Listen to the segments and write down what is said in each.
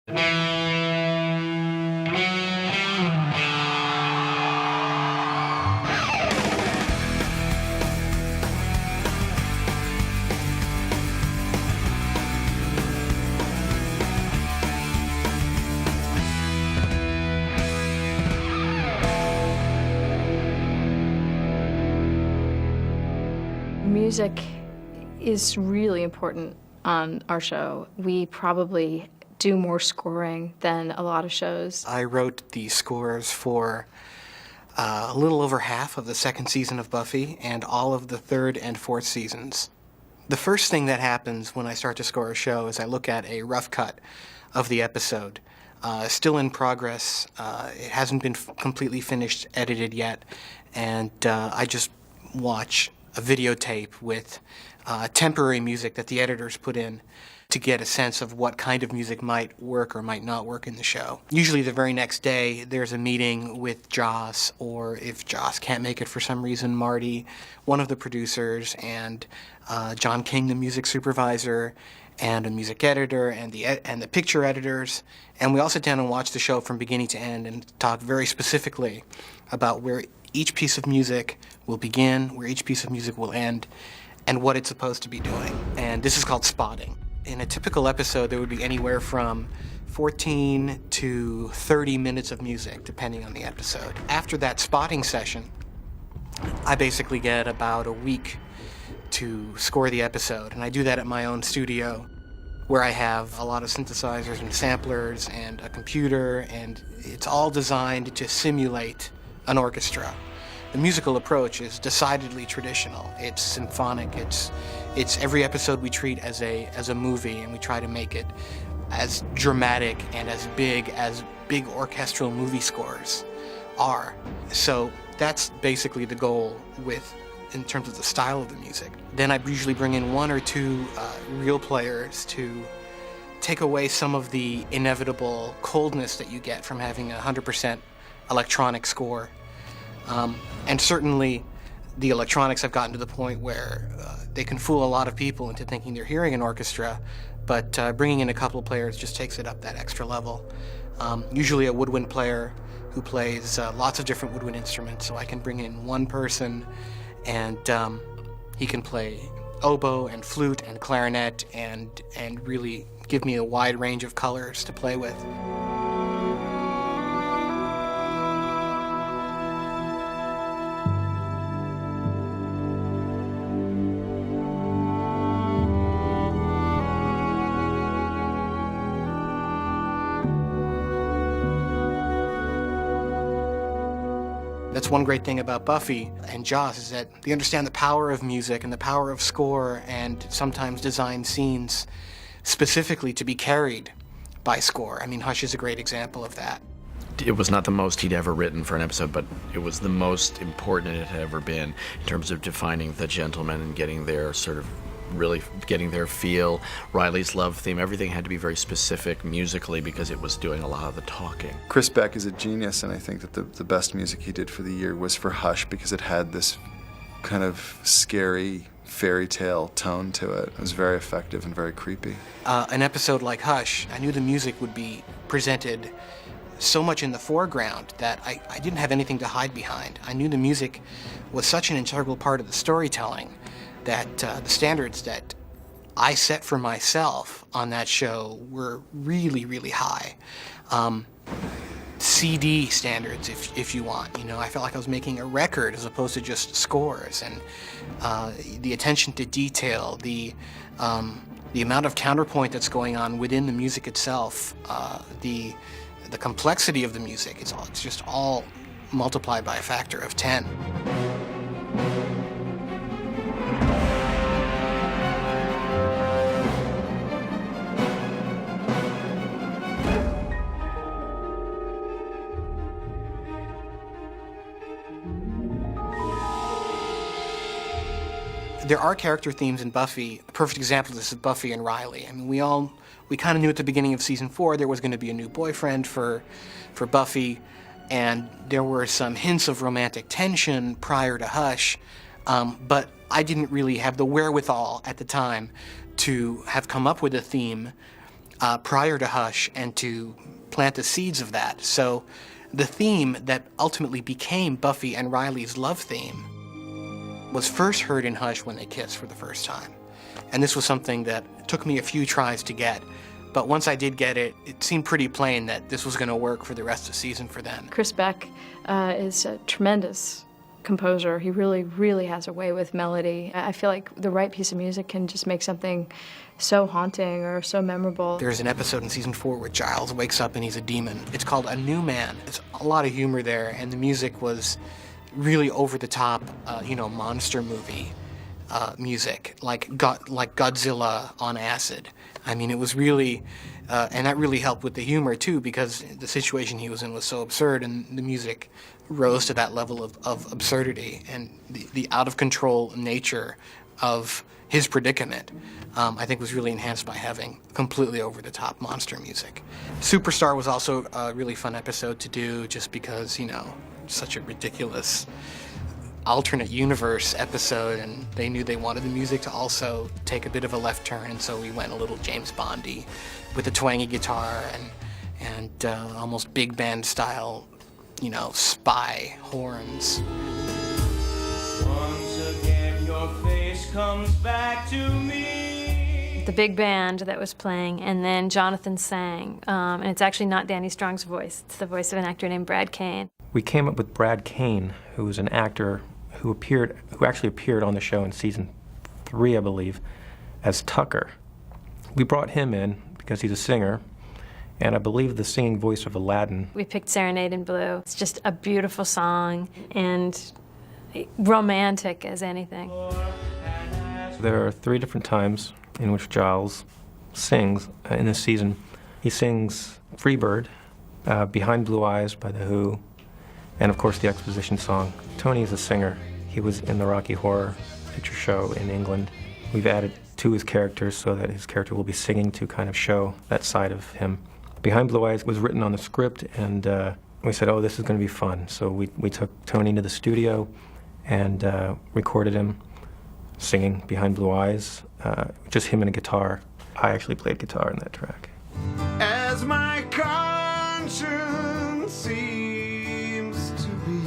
Music is really important on our show. We probably do more scoring than a lot of shows. I wrote the scores for a little over half of the second season of Buffy and all of the third and fourth seasons. The first thing that happens when I start to score a show is I look at a rough cut of the episode. Still in progress. It hasn't been completely finished, edited yet, and I just watch a videotape with temporary music that the editors put in to get a sense of what kind of music might work or might not work in the show. Usually the very next day there's a meeting with Joss, or if Joss can't make it for some reason, Marty, one of the producers, and John King, the music supervisor, and a music editor, and the picture editors. And we all sit down and watch the show from beginning to end and talk very specifically about where each piece of music will begin, where each piece of music will end, and what it's supposed to be doing. And this is called spotting. In a typical episode, there would be anywhere from 14 to 30 minutes of music, depending on the episode. After that spotting session, I basically get about a week to score the episode, and I do that at my own studio, where I have a lot of synthesizers and samplers and a computer, and it's all designed to simulate an orchestra. The musical approach is decidedly traditional. It's symphonic. It's every episode we treat as a movie, and we try to make it as dramatic and as big orchestral movie scores are. So that's basically the goal in terms of the style of the music. Then I usually bring in one or two real players to take away some of the inevitable coldness that you get from having a 100% electronic score. And certainly the electronics have gotten to the point where they can fool a lot of people into thinking they're hearing an orchestra, but bringing in a couple of players just takes it up that extra level. Usually a woodwind player who plays lots of different woodwind instruments, so I can bring in one person and he can play oboe and flute and clarinet and really give me a wide range of colors to play with. That's one great thing about Buffy and Joss, is that they understand the power of music and the power of score, and sometimes design scenes specifically to be carried by score. I mean, Hush is a great example of that. It was not the most he'd ever written for an episode, but it was the most important it had ever been in terms of defining the gentleman and getting their really getting their feel. Riley's love theme, everything had to be very specific musically because it was doing a lot of the talking. Chris Beck is a genius, and I think that the best music he did for the year was for Hush, because it had this kind of scary fairy tale tone to it. It was very effective and very creepy. An episode like Hush, I knew the music would be presented so much in the foreground that I didn't have anything to hide behind. I knew the music was such an integral part of the storytelling that the standards that I set for myself on that show were really, really high. CD standards, if you want. You know, I felt like I was making a record as opposed to just scores, and the attention to detail, the amount of counterpoint that's going on within the music itself, the complexity of the music, it's just all multiplied by a factor of 10. There are character themes in Buffy. A perfect example of this is Buffy and Riley. I mean, we kind of knew at the beginning of season 4 there was going to be a new boyfriend for Buffy, and there were some hints of romantic tension prior to Hush, but I didn't really have the wherewithal at the time to have come up with a theme prior to Hush and to plant the seeds of that. So the theme that ultimately became Buffy and Riley's love theme was first heard in Hush when they kissed for the first time. And this was something that took me a few tries to get. But once I did get it, it seemed pretty plain that this was going to work for the rest of the season for them. Chris Beck is a tremendous composer. He really, really has a way with melody. I feel like the right piece of music can just make something so haunting or so memorable. There's an episode in season 4 where Giles wakes up and he's a demon. It's called A New Man. There's a lot of humor there, and the music was really over-the-top, monster movie music, like Godzilla on acid. I mean, it was really, and that really helped with the humor too, because the situation he was in was so absurd, and the music rose to that level of absurdity, and the out-of-control nature of his predicament, I think was really enhanced by having completely over-the-top monster music. Superstar was also a really fun episode to do, just because, such a ridiculous alternate universe episode, and they knew they wanted the music to also take a bit of a left turn, and so we went a little James Bondy with a twangy guitar and almost big band style, spy horns. Once again your face comes back to me. The big band that was playing, and then Jonathan sang, and it's actually not Danny Strong's voice. It's the voice of an actor named Brad Kane. We came up with Brad Kane, who was an actor who actually appeared on the show in season 3, I believe, as Tucker. We brought him in because he's a singer, and I believe the singing voice of Aladdin. We picked Serenade in Blue. It's just a beautiful song and romantic as anything. There are 3 different times in which Giles sings in this season. He sings Freebird, Behind Blue Eyes by The Who, and of course the exposition song. Tony is a singer. He was in the Rocky Horror Picture Show in England. We've added to his characters so that his character will be singing to kind of show that side of him. Behind Blue Eyes was written on the script, and we said, oh, this is going to be fun. So we took Tony to the studio and recorded him singing Behind Blue Eyes, just him and a guitar. I actually played guitar in that track. As my conscience seems to be.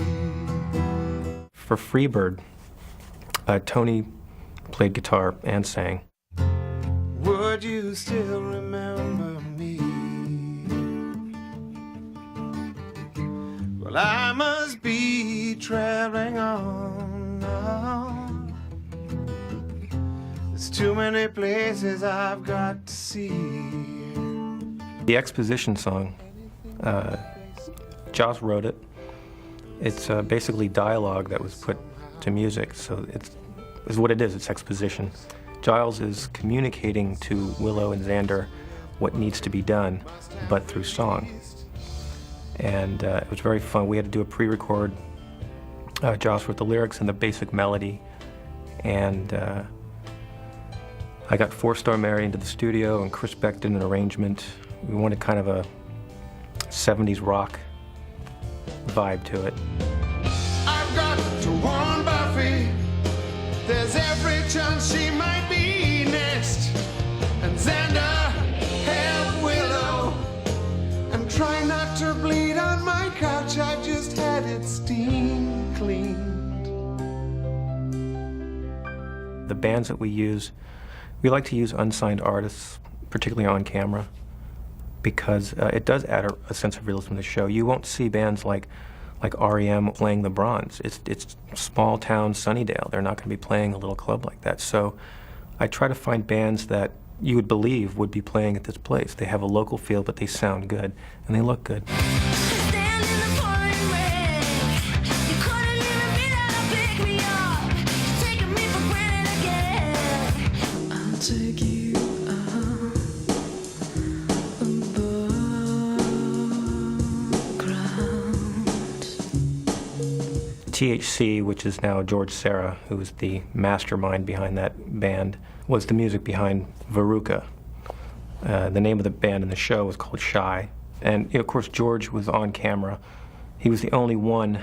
For Freebird, Tony played guitar and sang. Would you still remember me? Well, I must be traveling on now. There's too many places I've got to see. The exposition song, Joss wrote it. It's basically dialogue that was put to music, so it's what it is. It's exposition. Giles is communicating to Willow and Xander what needs to be done, but through song. And it was very fun. We had to do a pre-record. Giles wrote the lyrics and the basic melody, and I got 4-Star Mary into the studio, and Chris Beck did an arrangement. We wanted kind of a 70s rock vibe to it. I've got to warn Buffy. There's every chance she might be next. And Xander, help Willow. I'm trying not to bleed on my couch. I've just had it steam cleaned. The bands that we use, we like to use unsigned artists, particularly on camera, because it does add a sense of realism to the show. You won't see bands like REM playing the Bronze. It's small town Sunnydale. They're not going to be playing a little club like that. So I try to find bands that you would believe would be playing at this place. They have a local feel, but they sound good, and they look good. THC, which is now George Serra, who is the mastermind behind that band, was the music behind Veruca. The name of the band in the show was called Shy. And of course, George was on camera. He was the only one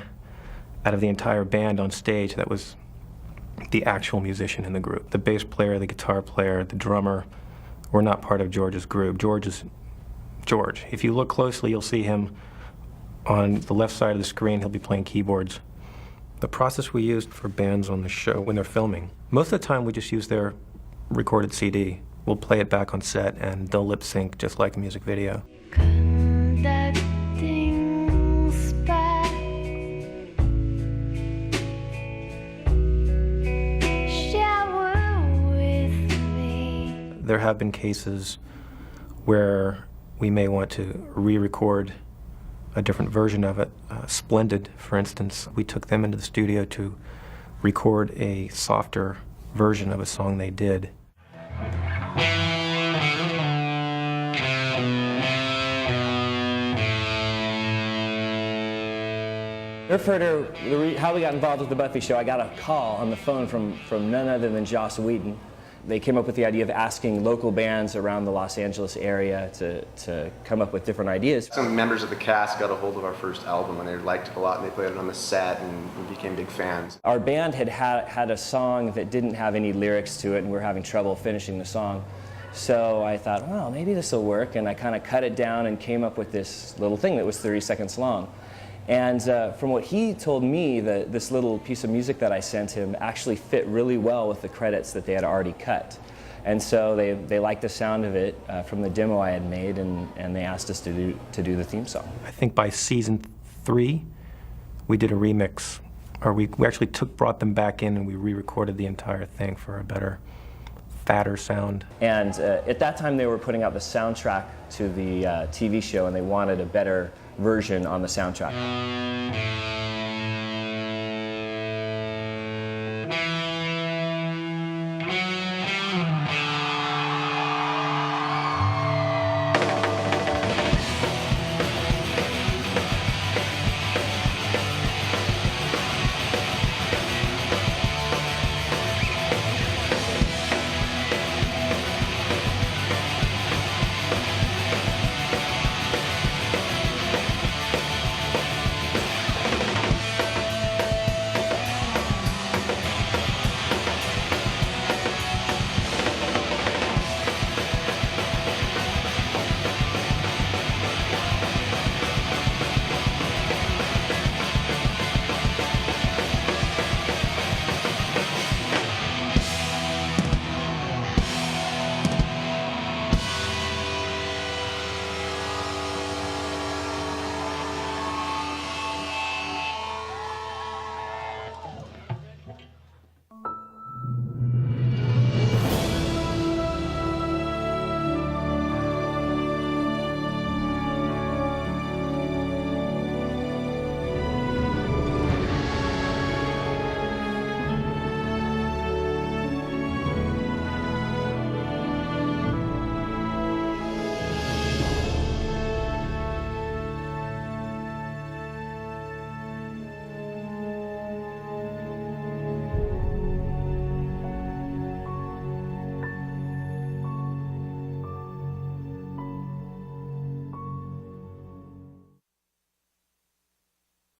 out of the entire band on stage that was the actual musician in the group. The bass player, the guitar player, the drummer We're not part of George's group. George is George. If you look closely, you'll see him on the left side of the screen. He'll be playing keyboards. The process we used for bands on the show when they're filming, most of the time we just use their recorded CD. We'll play it back on set and they'll lip sync just like a music video. There have been cases where we may want to re-record a different version of it. Splendid, for instance, we took them into the studio to record a softer version of a song they did. How we got involved with the Buffy show, I got a call on the phone from none other than Joss Whedon. They came up with the idea of asking local bands around the Los Angeles area to come up with different ideas. Some members of the cast got a hold of our first album and they liked it a lot and they played it on the set and we became big fans. Our band had a song that didn't have any lyrics to it and we were having trouble finishing the song. So I thought, well, maybe this will work, and I kind of cut it down and came up with this little thing that was 30 seconds long. And from what he told me, this little piece of music that I sent him actually fit really well with the credits that they had already cut. And so they liked the sound of it from the demo I had made, and they asked us to do the theme song. I think by season 3, we did a remix, or we actually brought them back in and we re-recorded the entire thing for a better, fatter sound. And at that time they were putting out the soundtrack to the TV show, and they wanted a better version on the soundtrack.